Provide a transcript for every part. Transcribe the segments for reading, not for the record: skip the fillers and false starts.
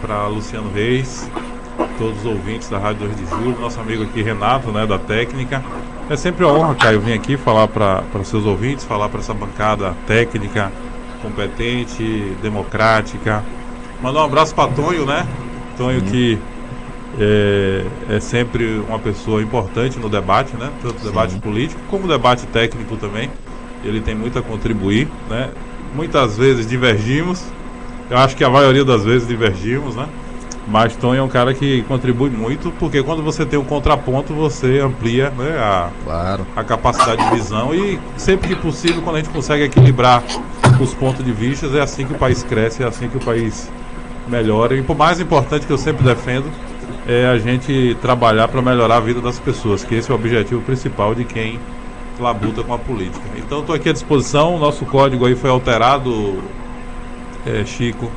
para Luciano Reis, todos os ouvintes da Rádio 2 de Julho, nosso amigo aqui Renato, né, da técnica. É sempre uma honra, Caio, vir aqui falar para seus ouvintes, falar para essa bancada técnica, competente, democrática. Mandar um abraço para Tonho, né? Tonho que é sempre uma pessoa importante no debate, né? Tanto debate político como debate técnico também. Ele tem muito a contribuir, né? Muitas vezes divergimos, eu acho que a maioria das vezes divergimos, né? Mas Tonho é um cara que contribui muito, porque quando você tem um contraponto, você amplia, né, a capacidade de visão, e sempre que possível, quando a gente consegue equilibrar os pontos de vista, é assim que o país cresce, é assim que o país melhora. E o mais importante que eu sempre defendo é a gente trabalhar para melhorar a vida das pessoas, que esse é o objetivo principal de quem labuta com a política. Então estou aqui à disposição. O nosso código aí foi alterado, Chico.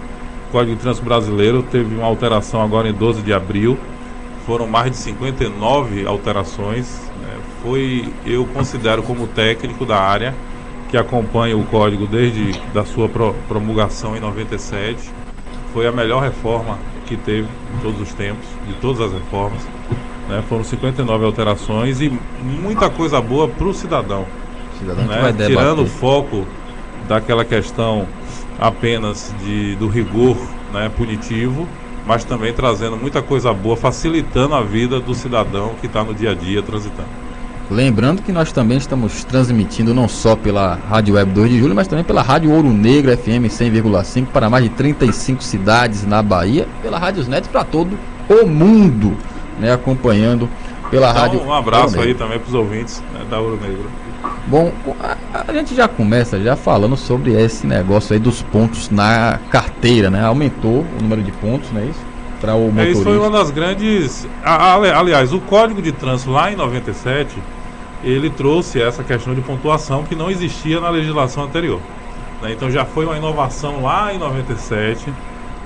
O Código de Trânsito Brasileiro teve uma alteração agora em 12 de abril. Foram mais de 59 alterações. Eu considero, como técnico da área, que acompanha o código desde da sua promulgação em 97, foi a melhor reforma que teve em todos os tempos, de todas as reformas, né? Foram 59 alterações e muita coisa boa para o cidadão, né? Tirando o foco daquela questão apenas do rigor, né, punitivo, mas também trazendo muita coisa boa, facilitando a vida do cidadão que está no dia a dia transitando. Lembrando que nós também estamos transmitindo não só pela Rádio Web 2 de Julho, mas também pela Rádio Ouro Negro FM 100,5 para mais de 35 cidades na Bahia, pela Rádios Net para todo o mundo, né, acompanhando pela rádio. Um abraço aí também para os ouvintes, né, da Ouro Negro. Bom, a gente já começa falando sobre esse negócio aí dos pontos na carteira, né? Aumentou o número de pontos, não é isso? Para o motorista. Isso foi uma das grandes... Aliás, o Código de Trânsito lá em 97, ele trouxe essa questão de pontuação que não existia na legislação anterior, né? Então já foi uma inovação lá em 97,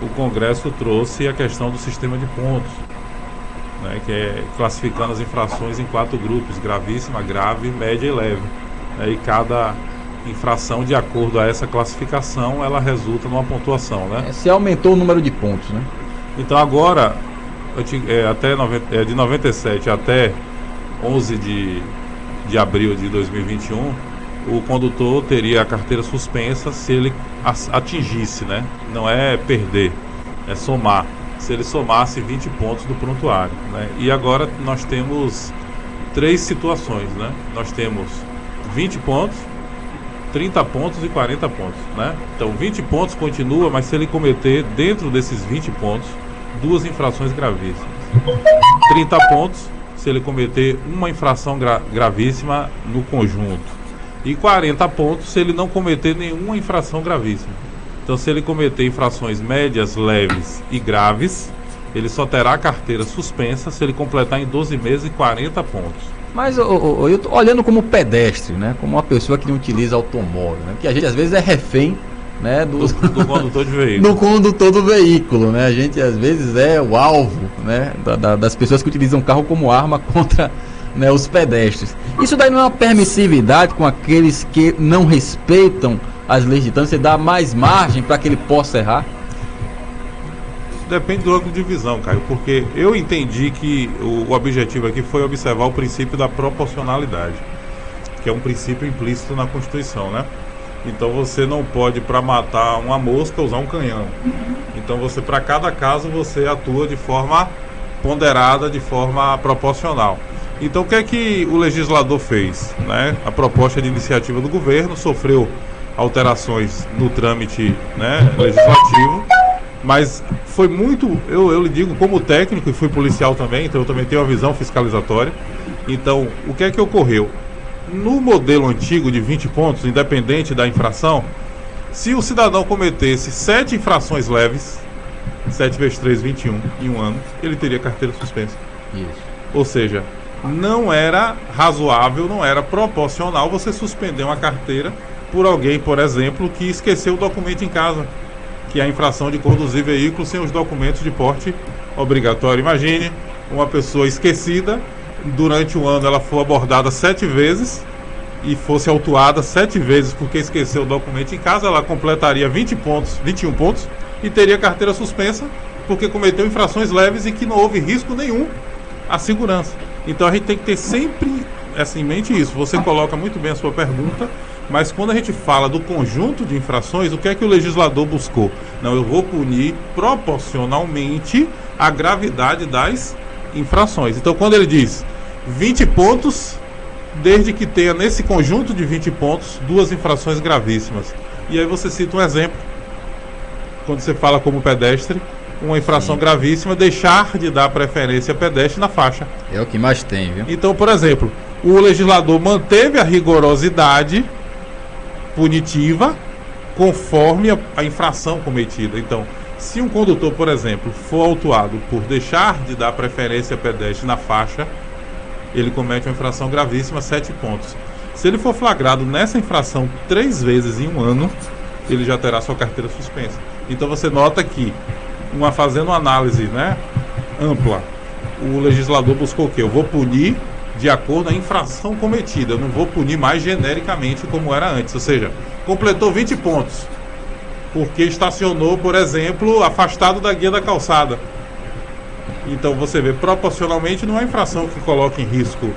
o Congresso trouxe a questão do sistema de pontos, né, que é classificando as infrações em 4 grupos: gravíssima, grave, média e leve, né, e cada infração, de acordo a essa classificação, ela resulta numa pontuação, né? Se aumentou o número de pontos, né? Então agora, de 97 até 11 de abril de 2021, o condutor teria a carteira suspensa se ele atingisse, né? Não é perder, é somar. Se ele somasse 20 pontos do prontuário, né? E agora nós temos 3 situações, né? Nós temos 20 pontos, 30 pontos e 40 pontos, né? Então 20 pontos continua, mas se ele cometer dentro desses 20 pontos 2 infrações gravíssimas. 30 pontos se ele cometer uma infração gravíssima no conjunto. E 40 pontos se ele não cometer nenhuma infração gravíssima. Então, se ele cometer infrações médias, leves e graves, ele só terá a carteira suspensa se ele completar em 12 meses e 40 pontos. Mas eu tô olhando como pedestre, né? Como uma pessoa que não utiliza automóvel, né? Porque a gente às vezes é refém, né, do condutor de veículo. Do condutor do veículo, né? A gente às vezes é o alvo, né, das pessoas que utilizam o carro como arma contra, né, os pedestres. Isso daí não é uma permissividade com aqueles que não respeitam as leis de trânsito? Você dá mais margem para que ele possa errar? Depende do ângulo de visão, Caio, porque eu entendi que o objetivo aqui foi observar o princípio da proporcionalidade, que é um princípio implícito na Constituição, né? Então você não pode, para matar uma mosca, usar um canhão. Então você, para cada caso, você atua de forma ponderada, de forma proporcional. Então o que é que o legislador fez, né? A proposta de iniciativa do governo sofreu alterações no trâmite, né, legislativo, mas foi muito, eu lhe digo, como técnico e fui policial também, então eu também tenho uma visão fiscalizatória. Então o que é que ocorreu? No modelo antigo de 20 pontos, independente da infração, se o cidadão cometesse 7 infrações leves, 7 vezes 3, 21, em um ano, ele teria carteira suspensa. Isso. Ou seja, não era razoável, não era proporcional você suspender uma carteira por alguém, por exemplo, que esqueceu o documento em casa, que é a infração de conduzir veículo sem os documentos de porte obrigatório. Imagine uma pessoa esquecida, durante um ano ela foi abordada 7 vezes e fosse autuada 7 vezes porque esqueceu o documento em casa, ela completaria 20 pontos, 21 pontos e teria carteira suspensa porque cometeu infrações leves e que não houve risco nenhum à segurança. Então a gente tem que ter sempre em mente isso. Você coloca muito bem a sua pergunta, mas quando a gente fala do conjunto de infrações, o que é que o legislador buscou? Não, eu vou punir proporcionalmente à gravidade das infrações. Então quando ele diz 20 pontos, desde que tenha nesse conjunto de 20 pontos 2 infrações gravíssimas. E aí você cita um exemplo, quando você fala como pedestre, uma infração gravíssima, deixar de dar preferência a pedestre na faixa. É o que mais tem, viu? Então, por exemplo, o legislador manteve a rigorosidade punitiva conforme a infração cometida. Então, se um condutor, por exemplo, for autuado por deixar de dar preferência a pedestre na faixa, ele comete uma infração gravíssima, 7 pontos. Se ele for flagrado nessa infração 3 vezes em um ano, ele já terá sua carteira suspensa. Então você nota que, fazendo uma análise, né, ampla, o legislador buscou o quê? Eu vou punir de acordo com a infração cometida, eu não vou punir mais genericamente como era antes. Ou seja, completou 20 pontos porque estacionou, por exemplo, afastado da guia da calçada. Então você vê, proporcionalmente não é infração que coloca em risco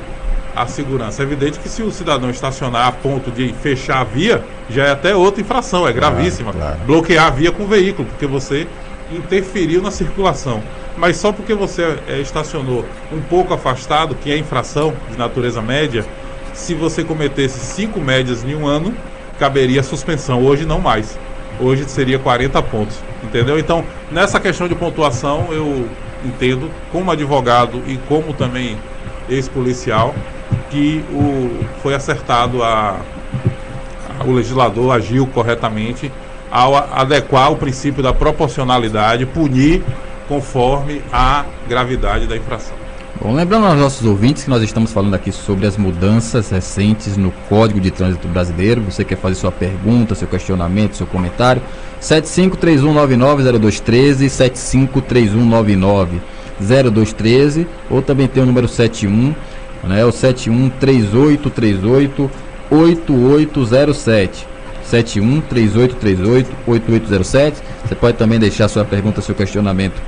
a segurança. É evidente que se o cidadão estacionar a ponto de fechar a via, já é até outra infração, é gravíssima. Claro. Bloquear a via com o veículo, porque você interferiu na circulação. Mas só porque você estacionou um pouco afastado, que é infração de natureza média, se você cometesse 5 médias em um ano, caberia suspensão. Hoje não mais. Hoje seria 40 pontos. Entendeu? Então, nessa questão de pontuação, eu entendo, como advogado e como também ex-policial, que foi acertado o legislador agiu corretamente ao adequar o princípio da proporcionalidade, punir conforme a gravidade da infração. Bom, lembrando aos nossos ouvintes que nós estamos falando aqui sobre as mudanças recentes no Código de Trânsito Brasileiro. Você quer fazer sua pergunta, seu questionamento, seu comentário? 7531990213, 7531990213, ou também tem o número 71, né, o 7138388807. 7138388807. Você pode também deixar sua pergunta, seu questionamento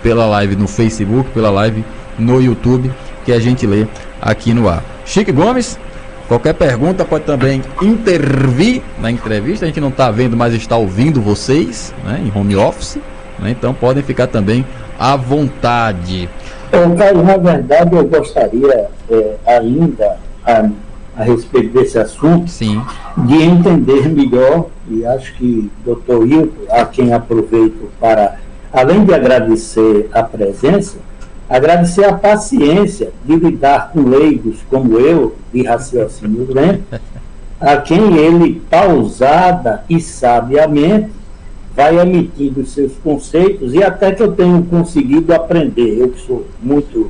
pela live no Facebook, pela live no YouTube, que a gente lê aqui no ar. Chique Gomes, qualquer pergunta pode também intervir na entrevista. A gente não está vendo, mas está ouvindo vocês, né, em home office, né, então podem ficar também à vontade. Caio, na verdade eu gostaria ainda a respeito desse assunto, sim, de entender melhor, e acho que Dr. Hilton, a quem aproveito para, além de agradecer a presença, agradecer a paciência de lidar com leigos como eu, de raciocínio lento, a quem ele, pausada e sabiamente, vai emitindo seus conceitos, e até que eu tenho conseguido aprender. Eu que sou muito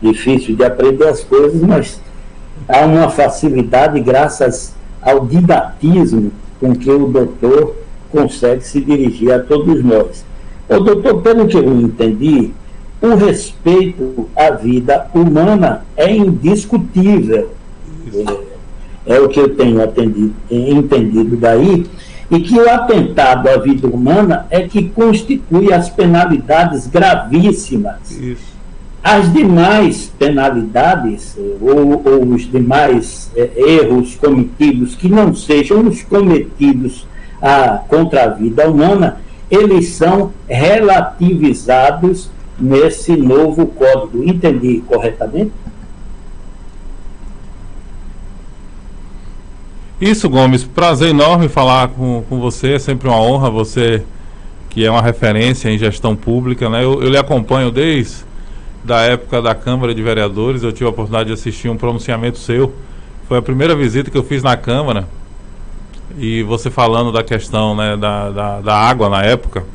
difícil de aprender as coisas, mas há uma facilidade graças ao didatismo com que o doutor consegue se dirigir a todos nós. O doutor, pelo que eu entendi, o respeito à vida humana é indiscutível. É o que eu tenho entendido daí, e que o atentado à vida humana é que constitui as penalidades gravíssimas. Isso. As demais penalidades ou os demais erros cometidos que não sejam os cometidos contra a vida humana, eles são relativizados nesse novo código. Entendi corretamente? Isso, Gomes, prazer enorme falar com você, é sempre uma honra, você que é uma referência em gestão pública, né? Eu lhe acompanho desde da época da Câmara de Vereadores. Eu tive a oportunidade de assistir um pronunciamento seu, foi a primeira visita que eu fiz na Câmara, e você falando da questão, né, da água na época,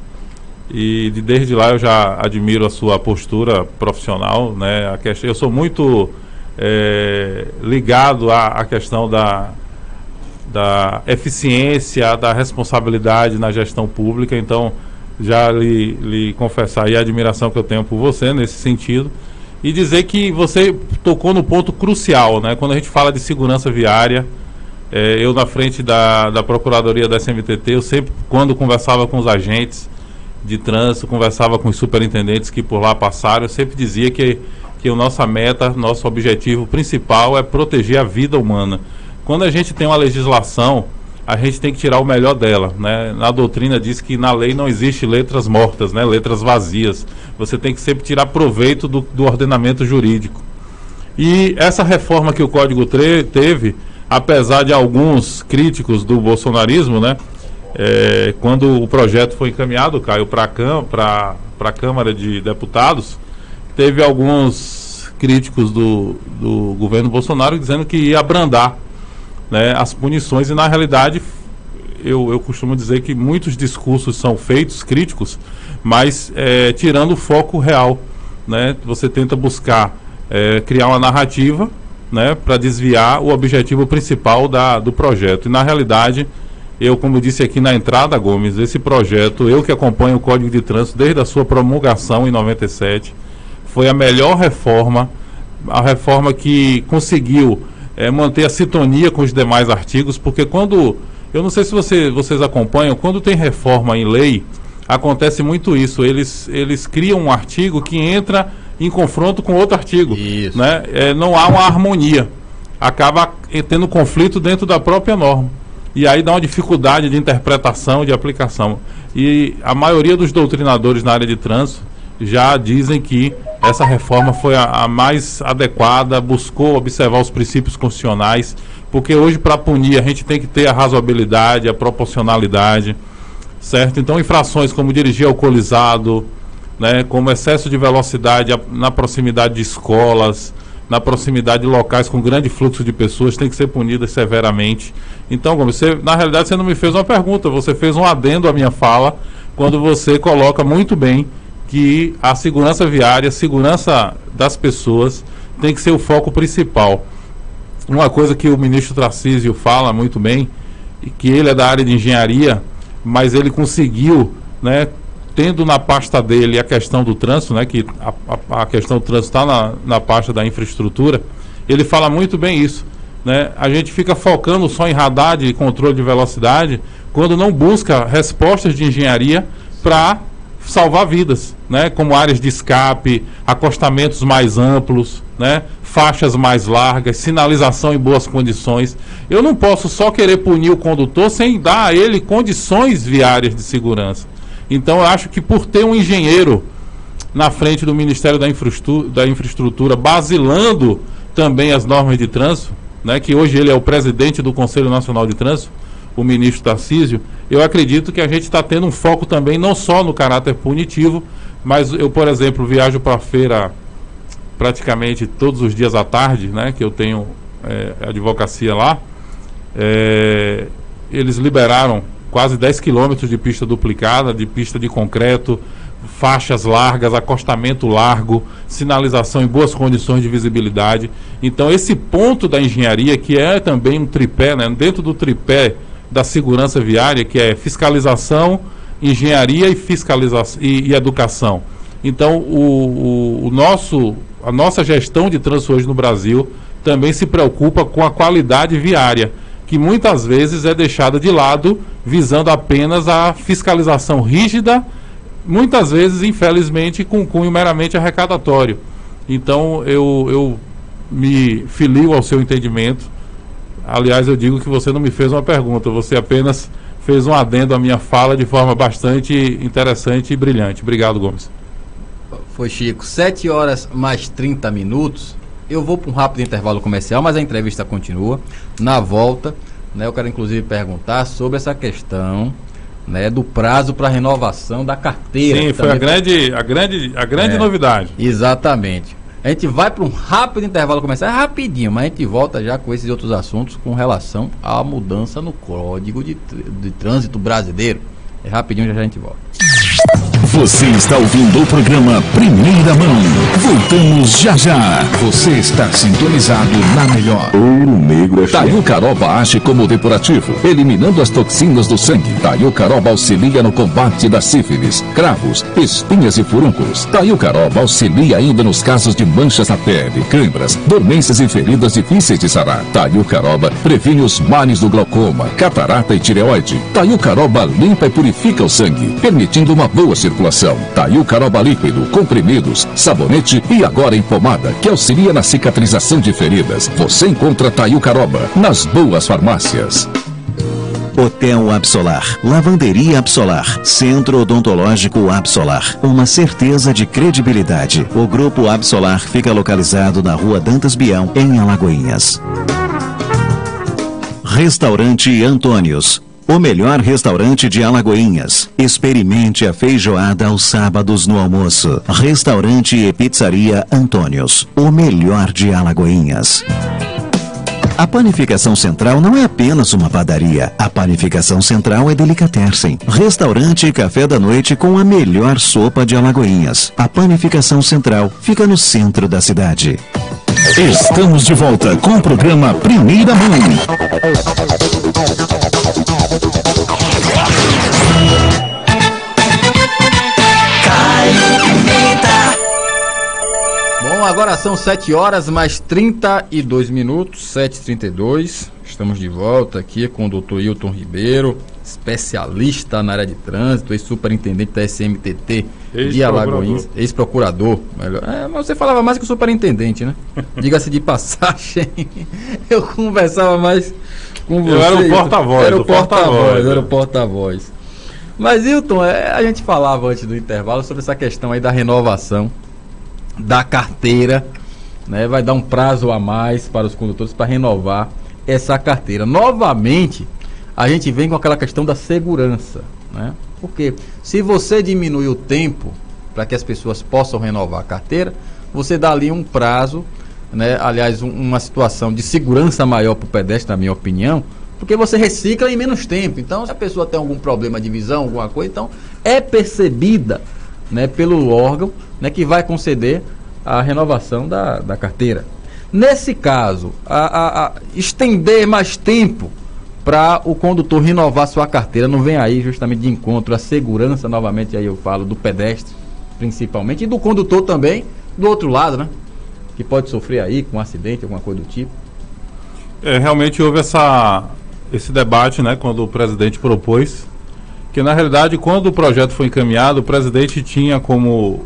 e desde lá eu já admiro a sua postura profissional, né? Eu sou muito ligado à questão da eficiência, da responsabilidade na gestão pública. Então já lhe confessar aí a admiração que eu tenho por você nesse sentido, e dizer que você tocou no ponto crucial, né? Quando a gente fala de segurança viária, eu na frente da Procuradoria da SMTT, eu sempre, quando conversava com os agentes, de trânsito, conversava com os superintendentes que por lá passaram, eu sempre dizia que a nossa meta, nosso objetivo principal é proteger a vida humana. Quando a gente tem uma legislação, a gente tem que tirar o melhor dela, né? Na doutrina diz que na lei não existe letras mortas, né? Letras vazias. Você tem que sempre tirar proveito do ordenamento jurídico. E essa reforma que o Código teve, apesar de alguns críticos do bolsonarismo, né? Quando o projeto foi encaminhado, Caio, para a Câmara de Deputados, teve alguns críticos do governo Bolsonaro dizendo que ia abrandar, né, as punições, e na realidade eu costumo dizer que muitos discursos são feitos críticos, mas tirando o foco real, né? Você tenta buscar criar uma narrativa, né, para desviar o objetivo principal do projeto. E na realidade, como disse aqui na entrada, Gomes, esse projeto, eu que acompanho o Código de Trânsito desde a sua promulgação em 97, foi a melhor reforma, a reforma que conseguiu manter a sintonia com os demais artigos, porque eu não sei se vocês acompanham, quando tem reforma em lei, acontece muito isso, eles criam um artigo que entra em confronto com outro artigo, né? Não há uma harmonia, acaba tendo conflito dentro da própria norma, e aí dá uma dificuldade de interpretação, de aplicação, e a maioria dos doutrinadores na área de trânsito já dizem que essa reforma foi a mais adequada, buscou observar os princípios constitucionais, porque hoje para punir a gente tem que ter a razoabilidade, a proporcionalidade, certo? Então infrações como dirigir alcoolizado, né, como excesso de velocidade na proximidade de escolas, na proximidade de locais com grande fluxo de pessoas, tem que ser punidas severamente. Então, Gomes, na realidade você não me fez uma pergunta, você fez um adendo à minha fala, quando você coloca muito bem que a segurança viária, a segurança das pessoas tem que ser o foco principal. Uma coisa que o ministro Tarcísio fala muito bem, que ele é da área de engenharia, mas ele conseguiu, né, tendo na pasta dele a questão do trânsito, né, que a questão do trânsito está na pasta da infraestrutura, ele fala muito bem isso, né? A gente fica focando só em radar de controle de velocidade, quando não busca respostas de engenharia para salvar vidas, né? Como áreas de escape, acostamentos mais amplos, né? Faixas mais largas, sinalização em boas condições. Eu não posso só querer punir o condutor sem dar a ele condições viárias de segurança. Então eu acho que por ter um engenheiro na frente do Ministério da Infraestrutura basilando também as normas de trânsito, né? Que hoje ele é o presidente do Conselho Nacional de Trânsito, o ministro Tarcísio, eu acredito que a gente está tendo um foco também não só no caráter punitivo, mas eu, por exemplo, viajo para a feira praticamente todos os dias à tarde, né, que eu tenho advocacia lá. Eles liberaram quase 10 quilômetros de pista duplicada, de pista de concreto, faixas largas, acostamento largo, sinalização em boas condições de visibilidade. Então esse ponto da engenharia, que é também um tripé, né, dentro do tripé da segurança viária, que é fiscalização, engenharia e fiscalização e educação. Então a nossa gestão de trânsito hoje no Brasil também se preocupa com a qualidade viária, que muitas vezes é deixada de lado, visando apenas a fiscalização rígida, muitas vezes, infelizmente, com cunho meramente arrecadatório. Então eu me filio ao seu entendimento. Aliás, eu digo que você não me fez uma pergunta, você apenas fez um adendo à minha fala de forma bastante interessante e brilhante. Obrigado, Gomes. Foi, Chico. 7 horas mais 30 minutos. Eu vou para um rápido intervalo comercial, mas a entrevista continua. Na volta, né, eu quero inclusive perguntar sobre essa questão, né, do prazo para renovação da carteira. Sim, foi a grande novidade. Exatamente. A gente vai para um rápido intervalo comercial, rapidinho, mas a gente volta já com esses outros assuntos com relação à mudança no Código de Trânsito brasileiro. É rapidinho, já a gente volta. Você está ouvindo o programa Primeira Mão. Voltamos já já. Você está sintonizado na melhor. ouro negro é Taiucaroba age como depurativo, eliminando as toxinas do sangue. Taiucaroba auxilia no combate da sífilis, cravos, espinhas e furúnculos. Taiucaroba auxilia ainda nos casos de manchas na pele, câimbras, dormências e feridas difíceis de sarar. Taiucaroba previne os males do glaucoma, catarata e tireoide. Taiucaroba limpa e purifica o sangue, permitindo uma boa circulação. Taiucaroba líquido, comprimidos, sabonete e agora em pomada, que auxilia na cicatrização de feridas. Você encontra Taiucaroba nas boas farmácias. Hotel Absolar, Lavanderia Absolar, Centro Odontológico Absolar, uma certeza de credibilidade. O Grupo Absolar fica localizado na Rua Dantas Bião, em Alagoinhas. Restaurante Antônios, o melhor restaurante de Alagoinhas. Experimente a feijoada aos sábados no almoço. Restaurante e Pizzaria Antônios, o melhor de Alagoinhas. A Panificação Central não é apenas uma padaria. A Panificação Central é delicatessen. Restaurante e café da noite com a melhor sopa de Alagoinhas. A Panificação Central fica no centro da cidade. Estamos de volta com o programa Primeira Mão. Bom, agora são 7 horas mais 32 minutos, 7h32. Estamos de volta aqui com o Dr. Hilton Ribeiro, especialista na área de trânsito, ex-superintendente da SMTT de Alagoinhas, ex-procurador. Mas você falava mais que o superintendente, né? Diga-se de passagem, eu conversava mais com você. Eu era o porta-voz. Era o porta-voz. Mas, Hilton, a gente falava antes do intervalo sobre essa questão aí da renovação da carteira, né? Vai dar um prazo a mais para os condutores para renovar essa carteira. Novamente, a gente vem com aquela questão da segurança, né? Porque se você diminui o tempo para que as pessoas possam renovar a carteira, você dá ali um prazo, né? Aliás, uma situação de segurança maior para o pedestre, na minha opinião, porque você recicla em menos tempo. Então, se a pessoa tem algum problema de visão, alguma coisa, então é percebida, né, pelo órgão, né, que vai conceder a renovação da carteira. Nesse caso, estender mais tempo para o condutor renovar sua carteira, não vem aí justamente de encontro à segurança, novamente aí eu falo do pedestre, principalmente, e do condutor também, do outro lado, né, que pode sofrer aí com um acidente, alguma coisa do tipo. Realmente houve esse debate, né, quando o presidente propôs, que na realidade, quando o projeto foi encaminhado, o presidente tinha como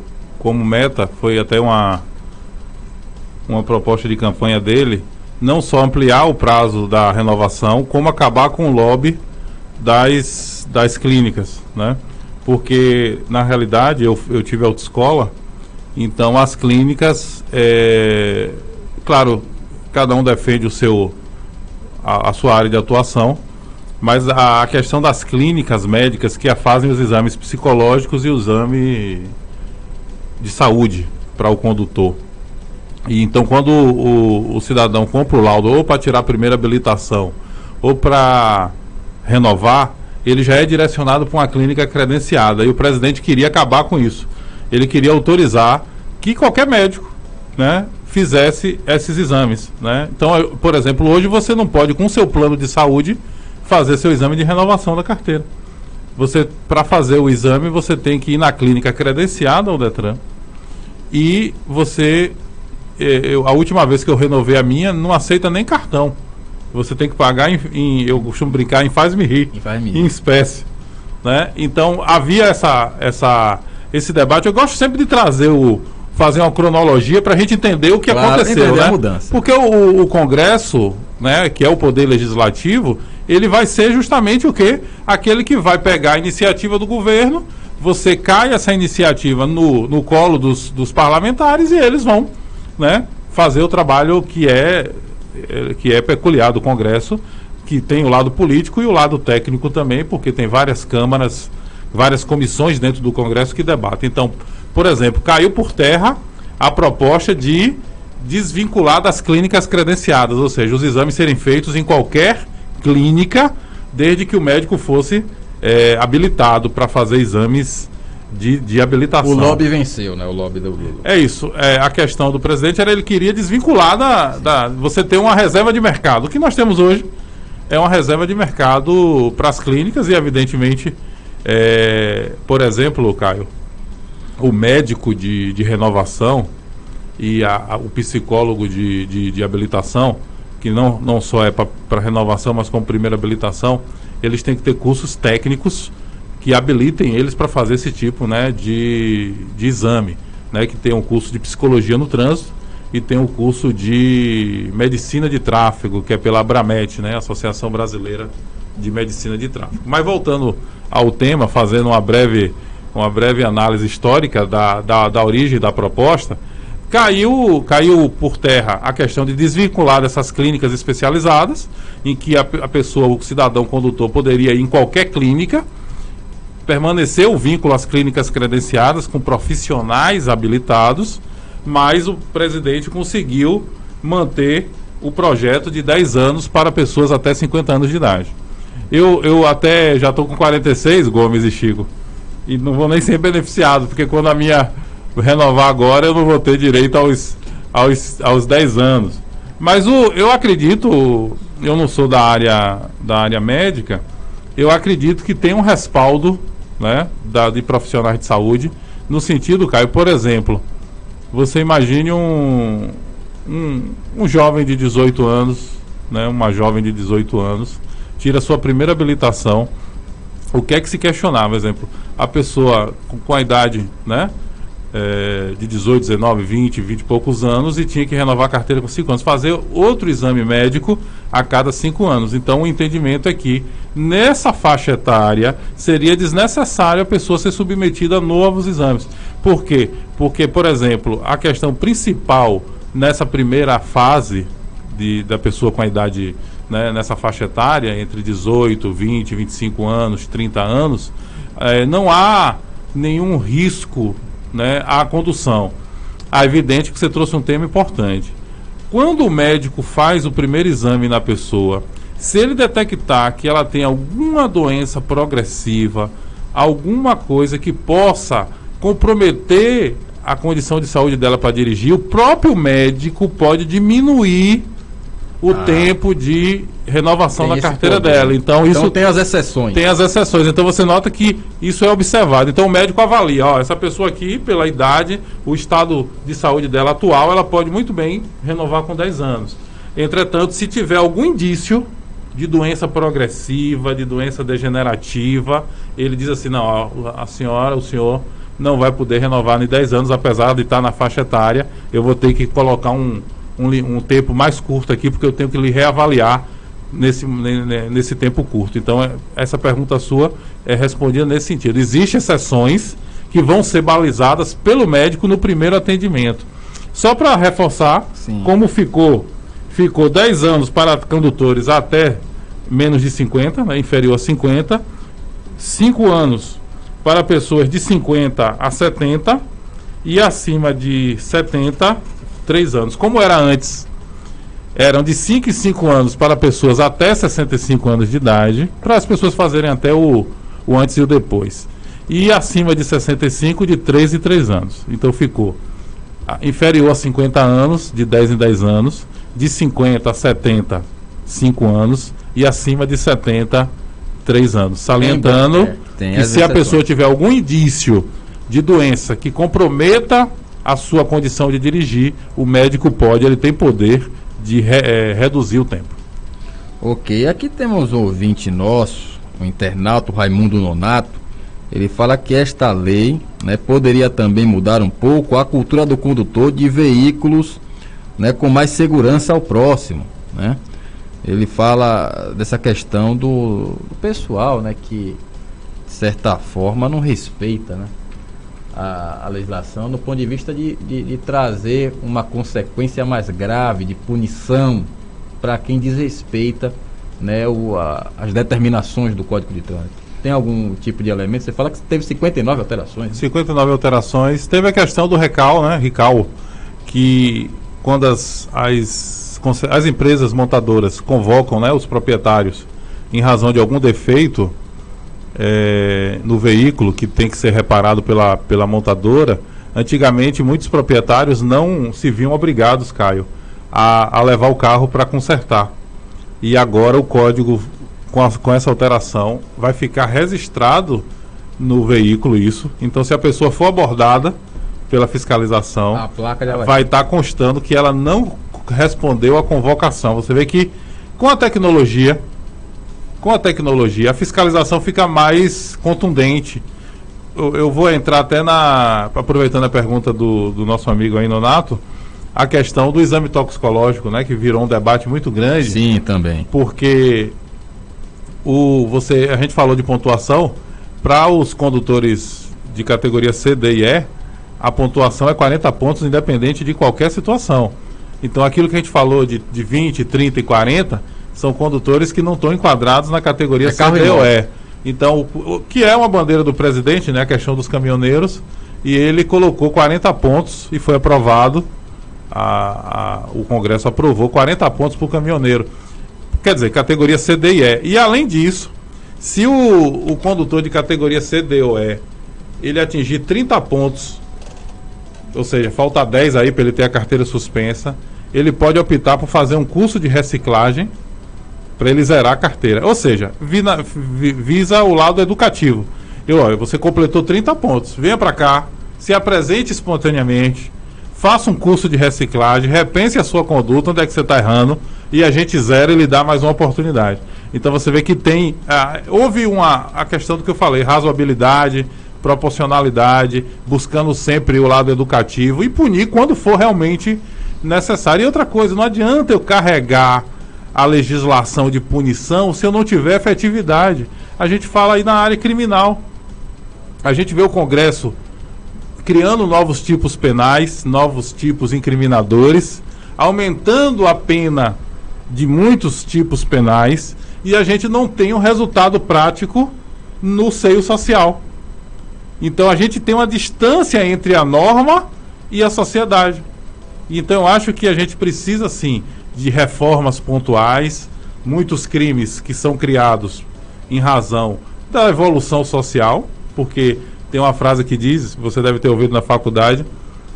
meta, foi até uma proposta de campanha dele, não só ampliar o prazo da renovação, como acabar com o lobby das clínicas, né? Porque, na realidade, eu tive autoescola, então as clínicas, claro, cada um defende a sua área de atuação, mas a questão das clínicas médicas que fazem os exames psicológicos e o exame de saúde para o condutor. E então, quando o cidadão compra o laudo ou para tirar a primeira habilitação ou para renovar, ele já é direcionado para uma clínica credenciada. E o presidente queria acabar com isso. Ele queria autorizar que qualquer médico, né, fizesse esses exames, né? Então, por exemplo, hoje você não pode, com o seu plano de saúde, fazer seu exame de renovação da carteira. Para fazer o exame, você tem que ir na clínica credenciada ao Detran. E você, a última vez que eu renovei a minha, não aceita nem cartão. Você tem que pagar eu costumo brincar em faz-me rir, em espécie, né? Então havia esse debate. Eu gosto sempre de fazer uma cronologia para a gente entender o que aconteceu, né? A mudança. Porque o Congresso, né, que é o poder legislativo, ele vai ser justamente o quê? Aquele que vai pegar a iniciativa do governo, você cai essa iniciativa no colo dos parlamentares e eles vão, né, fazer o trabalho que é peculiar do Congresso, que tem o lado político e o lado técnico também, porque tem várias câmaras, várias comissões dentro do Congresso que debatem. Então, por exemplo, caiu por terra a proposta de desvincular das clínicas credenciadas, ou seja, os exames serem feitos em qualquer clínica, desde que o médico fosse habilitado para fazer exames de habilitação. O lobby venceu, né? O lobby do Lula. É isso. A questão do presidente era ele queria desvincular você ter uma reserva de mercado. O que nós temos hoje é uma reserva de mercado para as clínicas e, evidentemente, por exemplo, Caio, o médico de renovação e o psicólogo de habilitação, que não só é para renovação, mas como primeira habilitação, eles têm que ter cursos técnicos que habilitem eles para fazer esse tipo, né, de exame, né, que tem um curso de psicologia no trânsito e tem um curso de medicina de tráfego, que é pela Abramet, né, Associação Brasileira de Medicina de Tráfego. Mas voltando ao tema, fazendo uma breve análise histórica da origem da proposta, caiu por terra a questão de desvincular dessas clínicas especializadas, em que a pessoa, o cidadão condutor, poderia ir em qualquer clínica. Permaneceu o vínculo às clínicas credenciadas com profissionais habilitados, mas o presidente conseguiu manter o projeto de 10 anos para pessoas até 50 anos de idade. Eu até já estou com 46, Gomes e Chico, e não vou nem ser beneficiado, porque quando a minha renovar agora eu não vou ter direito aos 10 anos. Mas eu acredito, eu não sou da área médica, eu acredito que tem um respaldo, né, de profissionais de saúde, no sentido, Caio, por exemplo, você imagine um jovem de 18 anos, né, uma jovem de 18 anos, tira sua primeira habilitação. O que é que se questionava, por exemplo, a pessoa com a idade, né, de 18, 19, 20 e poucos anos, e tinha que renovar a carteira com 5 anos, fazer outro exame médico a cada 5 anos. Então o entendimento é que nessa faixa etária seria desnecessário a pessoa ser submetida a novos exames. Por quê? Porque, por exemplo, a questão principal nessa primeira fase da pessoa com a idade, né, nessa faixa etária, entre 18, 20, 25 anos, 30 anos, não há nenhum risco, né, à condução. É evidente que você trouxe um tema importante. Quando o médico faz o primeiro exame na pessoa, se ele detectar que ela tem alguma doença progressiva, alguma coisa que possa comprometer a condição de saúde dela para dirigir, o próprio médico pode diminuir o tempo de renovação da carteira dela. Então isso tem as exceções. Tem as exceções. Então você nota que isso é observado. Então o médico avalia, essa pessoa aqui, pela idade, o estado de saúde dela atual, ela pode muito bem renovar com 10 anos. Entretanto, se tiver algum indício de doença progressiva, de doença degenerativa, ele diz assim, não, o senhor não vai poder renovar em 10 anos, apesar de estar na faixa etária, eu vou ter que colocar um tempo mais curto aqui, porque eu tenho que lhe reavaliar nesse tempo curto. Então, essa pergunta sua é respondida nesse sentido. Existem exceções que vão ser balizadas pelo médico no primeiro atendimento. Só para reforçar, sim, como ficou 10 anos para condutores até menos de 50, né, inferior a 50, 5 anos para pessoas de 50 a 70 e acima de 70, 3 anos. Como era antes, eram de 5 em 5 anos para pessoas até 65 anos de idade, para as pessoas fazerem até o antes e o depois. E acima de 65, de 3 em 3 anos. Então ficou inferior a 50 anos, de 10 em 10 anos, de 50 a 70, 5 anos, e acima de 70, 3 anos. Salientando que se a pessoa tiver algum indício de doença que comprometa a sua condição de dirigir, o médico ele tem poder de reduzir o tempo. Ok, aqui temos um ouvinte nosso, o internauta Raimundo Nonato. Ele fala que esta lei, né, poderia também mudar um pouco a cultura do condutor de veículos, né, com mais segurança ao próximo, né? Ele fala dessa questão do pessoal, né, que de certa forma não respeita, né, a legislação no ponto de vista de trazer uma consequência mais grave de punição para quem desrespeita, né, as determinações do Código de Trânsito. Tem algum tipo de elemento? Você fala que teve 59 alterações. 59 alterações. Teve a questão do RECAL, né? RECAL, que quando as empresas montadoras convocam, né, os proprietários em razão de algum defeito, no veículo que tem que ser reparado pela montadora, antigamente muitos proprietários não se viam obrigados, Caio, a levar o carro para consertar. E agora o código, com essa alteração, vai ficar registrado no veículo isso. Então, se a pessoa for abordada pela fiscalização, a placa já vai estar constando que ela não respondeu à convocação. Você vê que com a tecnologia, a fiscalização fica mais contundente. Eu vou entrar até aproveitando a pergunta do nosso amigo aí, Nonato, a questão do exame toxicológico, né, que virou um debate muito grande. Sim, também. Porque a gente falou de pontuação, para os condutores de categoria C, D e E, a pontuação é 40 pontos, independente de qualquer situação. Então, aquilo que a gente falou de 20, 30 e 40, são condutores que não estão enquadrados na categoria C, D ou E. Então, o que é uma bandeira do presidente, né, a questão dos caminhoneiros, e ele colocou 40 pontos e foi aprovado, o Congresso aprovou 40 pontos para o caminhoneiro. Quer dizer, categoria C, D e E. E, além disso, se o condutor de categoria C, D ou E, ele atingir 30 pontos, ou seja, falta 10 aí para ele ter a carteira suspensa, ele pode optar por fazer um curso de reciclagem para ele zerar a carteira. Ou seja, visa o lado educativo. Você completou 30 pontos, venha para cá, se apresente espontaneamente, faça um curso de reciclagem, repense a sua conduta, onde é que você está errando, e a gente zera e lhe dá mais uma oportunidade. Então você vê que houve a questão do que eu falei, razoabilidade, proporcionalidade, buscando sempre o lado educativo e punir quando for realmente necessário. E outra coisa, não adianta eu carregar a legislação de punição se eu não tiver efetividade. A gente fala aí na área criminal. A gente vê o Congresso criando novos tipos penais, novos tipos incriminadores, aumentando a pena de muitos tipos penais, e a gente não tem um resultado prático no seio social. Então a gente tem uma distância entre a norma e a sociedade. Então eu acho que a gente precisa sim de reformas pontuais, muitos crimes que são criados em razão da evolução social, porque tem uma frase que diz, você deve ter ouvido na faculdade,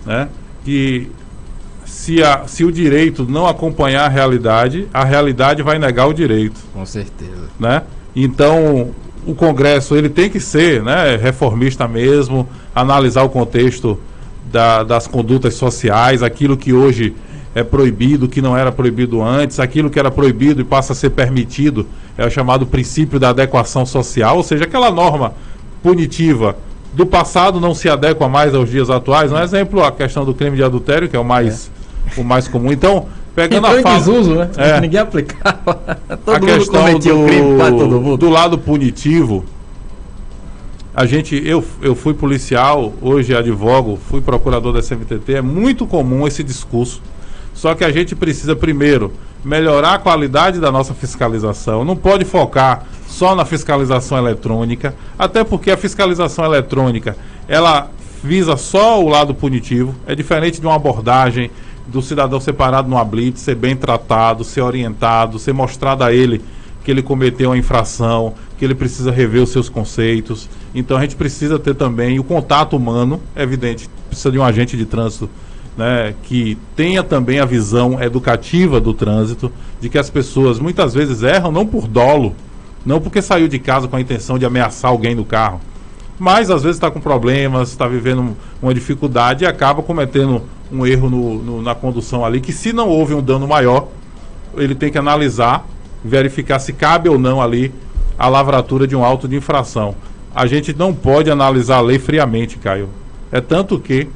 né, que se o direito não acompanhar a realidade vai negar o direito. Com certeza. Né? Então, o Congresso ele tem que ser, né, reformista mesmo, analisar o contexto das condutas sociais, aquilo que hoje é proibido, que não era proibido antes, aquilo que era proibido e passa a ser permitido, é o chamado princípio da adequação social, ou seja, aquela norma punitiva do passado não se adequa mais aos dias atuais. Um exemplo, a questão do crime de adultério, que é o mais comum. Então, pegando a fala, desuso, né? Ninguém aplicava. Todo mundo questão cometia o crime, quase todo mundo. Do lado punitivo, eu fui policial, hoje advogo, fui procurador da SMTT, é muito comum esse discurso. Só que a gente precisa, primeiro, melhorar a qualidade da nossa fiscalização. Não pode focar só na fiscalização eletrônica, até porque a fiscalização eletrônica, ela visa só o lado punitivo. É diferente de uma abordagem do cidadão ser parado numa blitz, ser bem tratado, ser orientado, ser mostrado a ele que ele cometeu uma infração, que ele precisa rever os seus conceitos. Então a gente precisa ter também o contato humano, é evidente, precisa de um agente de trânsito, né, que tenha também a visão educativa do trânsito, de que as pessoas muitas vezes erram não por dolo, não porque saiu de casa com a intenção de ameaçar alguém no carro, mas às vezes está com problemas, está vivendo uma dificuldade e acaba cometendo um erro na condução ali, que se não houve um dano maior, ele tem que analisar, verificar se cabe ou não ali a lavratura de um auto de infração. A gente não pode analisar a lei friamente, Caio. É tanto que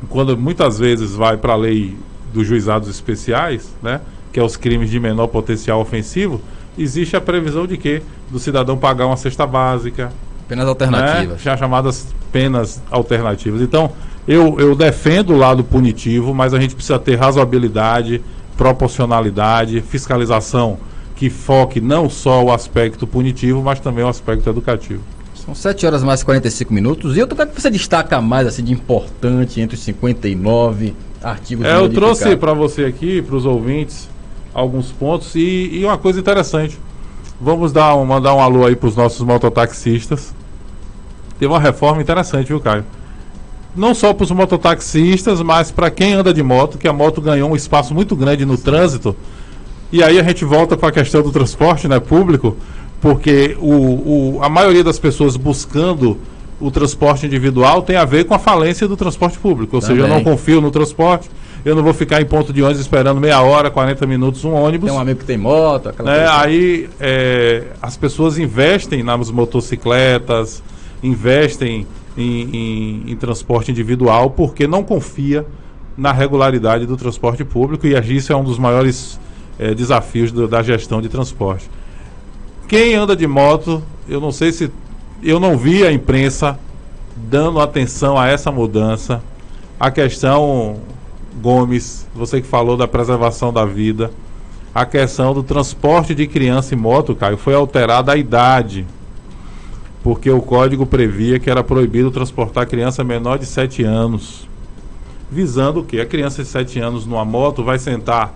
quando muitas vezes vai para a lei dos juizados especiais, né, que é os crimes de menor potencial ofensivo, existe a previsão de quê? Do cidadão pagar uma cesta básica. Penas alternativas. Já chamadas penas alternativas. Então, eu defendo o lado punitivo, mas a gente precisa ter razoabilidade, proporcionalidade, fiscalização que foque não só o aspecto punitivo, mas também o aspecto educativo. São 7 horas mais 45 minutos. E eu quero que você destaca mais assim, de importante entre os 59 artigos eu trouxe para você aqui, para os ouvintes, alguns pontos. E uma coisa interessante. Vamos mandar um alô aí para os nossos mototaxistas. Teve uma reforma interessante, viu, Caio? Não só para os mototaxistas, mas para quem anda de moto, que a moto ganhou um espaço muito grande no trânsito. E aí a gente volta para a questão do transporte, né, público, porque a maioria das pessoas buscando o transporte individual tem a ver com a falência do transporte público. Ou seja, eu não confio no transporte, eu não vou ficar em ponto de ônibus esperando meia hora, 40 minutos um ônibus. Tem um amigo que tem moto, aquela coisa. Aí as pessoas investem nas motocicletas, investem em transporte individual porque não confia na regularidade do transporte público, e isso é um dos maiores desafios da gestão de transporte. Quem anda de moto, eu não sei se... Eu não vi a imprensa dando atenção a essa mudança. A questão, Gomes, você que falou da preservação da vida, a questão do transporte de criança em moto, Caio, foi alterada a idade, porque o código previa que era proibido transportar criança menor de 7 anos, visando o quê? A criança de 7 anos numa moto vai sentar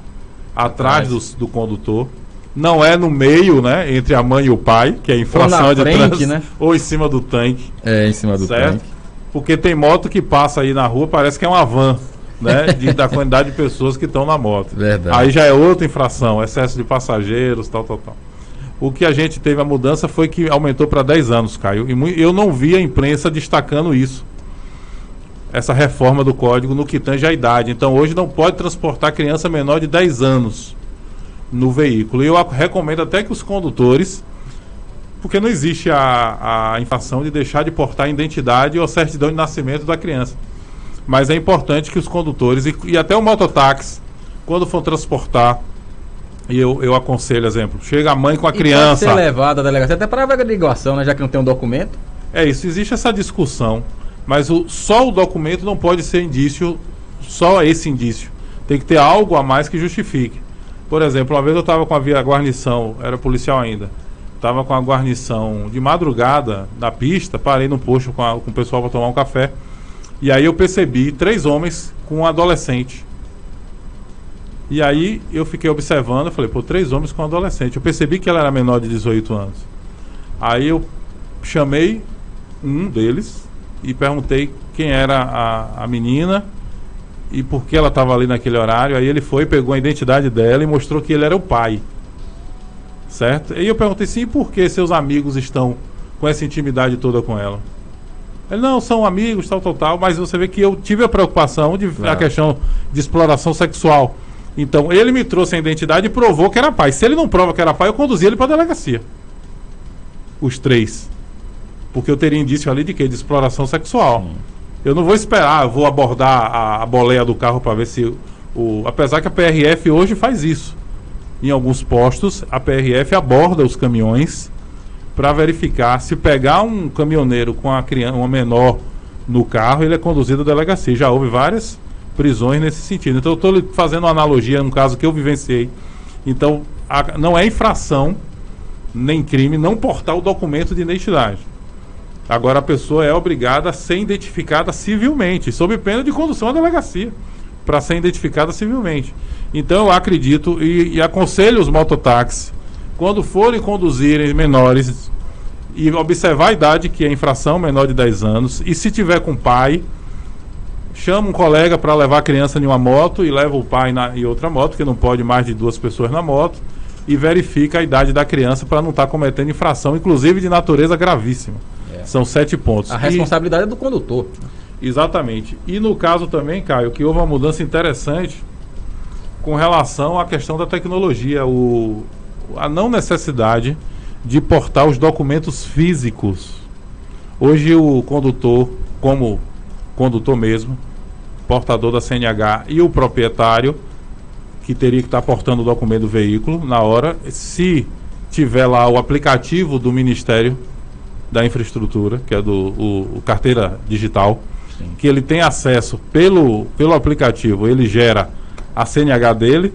atrás do condutor, não é no meio, né, entre a mãe e o pai, que é infração de trânsito, né? Ou em cima do tanque. Em cima do tanque. Porque tem moto que passa aí na rua, parece que é uma van, né, da quantidade de pessoas que estão na moto. Verdade. Aí já é outra infração, excesso de passageiros, tal. O que a gente teve a mudança foi que aumentou para 10 anos, Caio. E eu não vi a imprensa destacando isso. Essa reforma do código no que tange a idade. Então hoje não pode transportar criança menor de 10 anos no veículo. E eu recomendo até que os condutores, porque não existe a infração de deixar de portar a identidade ou certidão de nascimento da criança. Mas é importante que os condutores e até o mototáxi, quando for transportar, e eu aconselho, exemplo, chega a mãe com a criança... Pode ser levada à delegacia até para a averiguação, né, já que não tem um documento. É isso, existe essa discussão, mas só o documento não pode ser indício, só esse indício. Tem que ter algo a mais que justifique. Por exemplo, uma vez eu estava com a guarnição, era policial ainda, estava com a guarnição de madrugada na pista, parei no posto com o pessoal para tomar um café, e aí eu percebi 3 homens com um adolescente. E aí eu fiquei observando, eu falei, 3 homens com um adolescente. Eu percebi que ela era menor de 18 anos. Aí eu chamei um deles e perguntei quem era a menina e por que ela estava ali naquele horário. Aí ele foi, pegou a identidade dela e mostrou que ele era o pai. Certo? E eu perguntei sim, por que seus amigos estão com essa intimidade toda com ela? Ele, não, são amigos, tal, mas você vê que eu tive a preocupação a questão de exploração sexual. Então ele me trouxe a identidade e provou que era pai. Se ele não prova que era pai, eu conduzi ele para a delegacia. Os 3. Porque eu teria indício ali de quê? De exploração sexual. Eu não vou esperar, eu vou abordar a boleia do carro para ver se... Apesar que a PRF hoje faz isso. Em alguns postos, a PRF aborda os caminhões para verificar se pegar um caminhoneiro com uma menor no carro, ele é conduzido à delegacia. Já houve várias prisões nesse sentido. Então eu estou fazendo uma analogia num caso que eu vivenciei. Então não é infração nem crime não portar o documento de identidade. Agora a pessoa é obrigada a ser identificada civilmente, sob pena de condução à delegacia, para ser identificada civilmente. Então eu acredito e aconselho os mototáxis, quando forem conduzirem menores, e observar a idade, que é infração, menor de 10 anos, e se tiver com pai, chama um colega para levar a criança em uma moto e leva o pai em outra moto, porque não pode mais de 2 pessoas na moto, e verifica a idade da criança para não estar cometendo infração, inclusive de natureza gravíssima. São 7 pontos. A responsabilidade é do condutor. Exatamente. E no caso também, Caio, que houve uma mudança interessante com relação à questão da tecnologia, a não necessidade de portar os documentos físicos. Hoje o condutor, como condutor mesmo, portador da CNH, e o proprietário, que teria que estar portando o documento do veículo na hora, se tiver lá o aplicativo do Ministério da Infraestrutura, que é o carteira digital, sim, que ele tem acesso pelo aplicativo, ele gera a CNH dele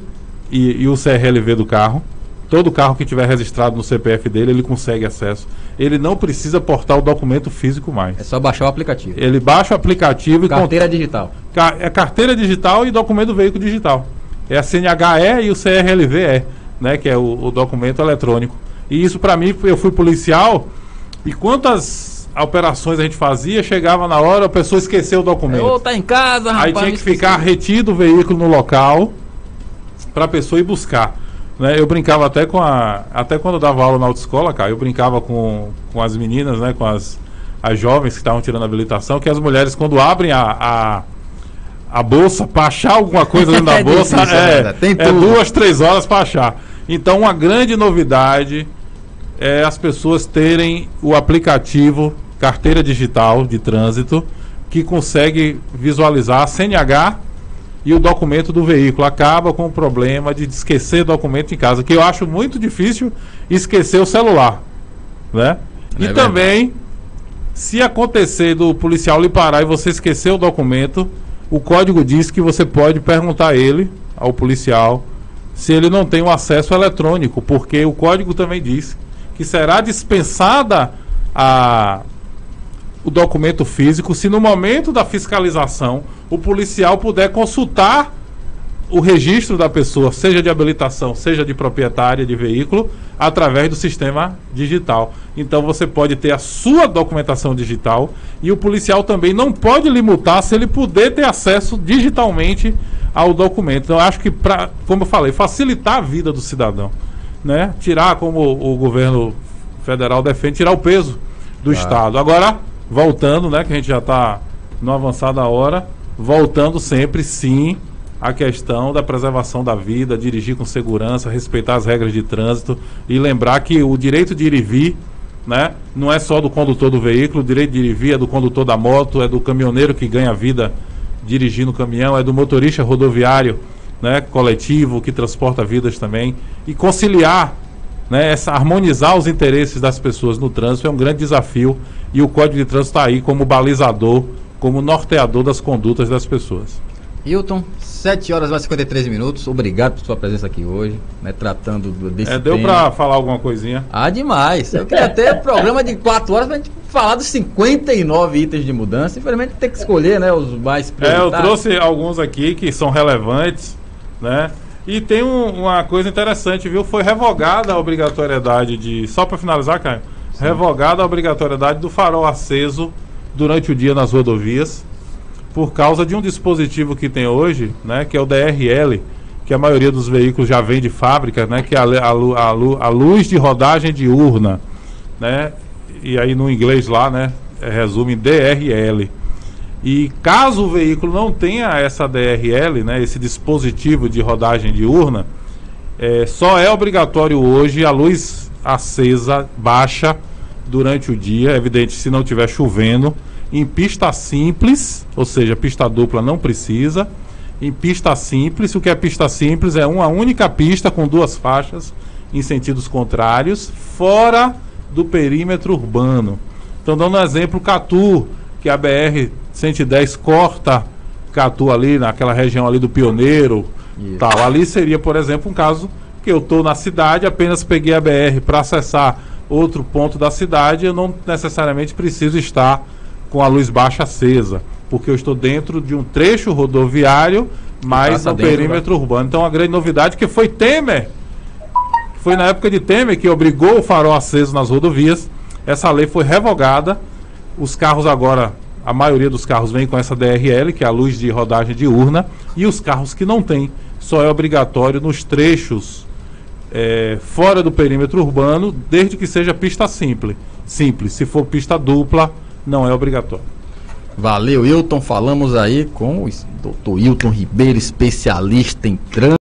e o CRLV do carro. Todo carro que tiver registrado no CPF dele, ele consegue acesso. Ele não precisa portar o documento físico mais. É só baixar o aplicativo. Ele baixa o aplicativo carteira digital. É carteira digital e documento do veículo digital. É a CNH-E e o CRLV-E, né, que é o documento eletrônico. E isso para mim, eu fui policial, e quantas operações a gente fazia, chegava na hora, a pessoa esqueceu o documento. Ou tá em casa, rapaz. Aí tinha que ficar retido o veículo no local para a pessoa ir buscar. Né? Eu brincava até até quando eu dava aula na autoescola, cara, eu brincava com as meninas, né, com as jovens que estavam tirando a habilitação, que as mulheres, quando abrem a bolsa para achar alguma coisa dentro da bolsa, difícil, é 2, 3 horas para achar. Então, uma grande novidade é as pessoas terem o aplicativo Carteira Digital de Trânsito, que consegue visualizar a CNH e o documento do veículo. Acaba com o problema de esquecer documento em casa, que eu acho muito difícil esquecer o celular, né? E também, se acontecer do policial lhe parar e você esquecer o documento, o código diz que você pode perguntar a ele, ao policial, se ele não tem um acesso eletrônico, porque o código também diz que será dispensada o documento físico se no momento da fiscalização o policial puder consultar o registro da pessoa, seja de habilitação, seja de proprietária de veículo, através do sistema digital. Então você pode ter a sua documentação digital e o policial também não pode lhe multar se ele puder ter acesso digitalmente ao documento. Então eu acho que, como eu falei, facilitar a vida do cidadão, né? Tirar, como o governo federal defende, tirar o peso do Estado. Agora, voltando, né, que a gente já está no avançada hora, voltando sempre, sim, a questão da preservação da vida, dirigir com segurança, respeitar as regras de trânsito e lembrar que o direito de ir e vir, né, não é só do condutor do veículo, o direito de ir e vir é do condutor da moto, é do caminhoneiro que ganha vida dirigindo o caminhão, é do motorista rodoviário, né, coletivo, que transporta vidas também, e conciliar, né, harmonizar os interesses das pessoas no trânsito é um grande desafio, e o Código de Trânsito está aí como balizador, como norteador das condutas das pessoas. Hilton, 7 horas e 53 minutos. Obrigado por sua presença aqui hoje, né, tratando desse deu tema. para falar alguma coisinha? Demais. Eu queria ter programa de 4 horas pra gente falar dos 59 itens de mudança. Infelizmente tem que escolher, né, os mais prioritários. Eu trouxe alguns aqui que são relevantes, né? E tem uma coisa interessante, viu? Foi revogada a obrigatoriedade de... Só para finalizar, Caio. Sim. Revogada a obrigatoriedade do farol aceso durante o dia nas rodovias, por causa de um dispositivo que tem hoje, né, que é o DRL, que a maioria dos veículos já vem de fábrica, né, que é a luz de rodagem diurna, né, e aí no inglês lá, né, resume DRL. E caso o veículo não tenha essa DRL, né, esse dispositivo de rodagem diurna, só é obrigatório hoje a luz acesa baixa durante o dia, é evidente, se não estiver chovendo, em pista simples, ou seja, pista dupla não precisa. Em pista simples, o que é pista simples é uma única pista com 2 faixas em sentidos contrários, fora do perímetro urbano. Então, dando um exemplo, Catu, que a BR-110 corta Catu ali, naquela região ali do Pioneiro, tal. Ali seria, por exemplo, um caso que eu estou na cidade, apenas peguei a BR para acessar outro ponto da cidade, eu não necessariamente preciso estar com a luz baixa acesa, porque eu estou dentro de um trecho rodoviário, mas no perímetro urbano. Então, a grande novidade que foi Temer, foi na época de Temer que obrigou o farol aceso nas rodovias. Essa lei foi revogada. Os carros agora, a maioria dos carros vem com essa DRL, que é a luz de rodagem diurna, e os carros que não têm, só é obrigatório nos trechos fora do perímetro urbano, desde que seja pista simples. Se for pista dupla, não é obrigatório. Valeu, Hilton. Falamos aí com o Dr. Hilton Ribeiro, especialista em trânsito.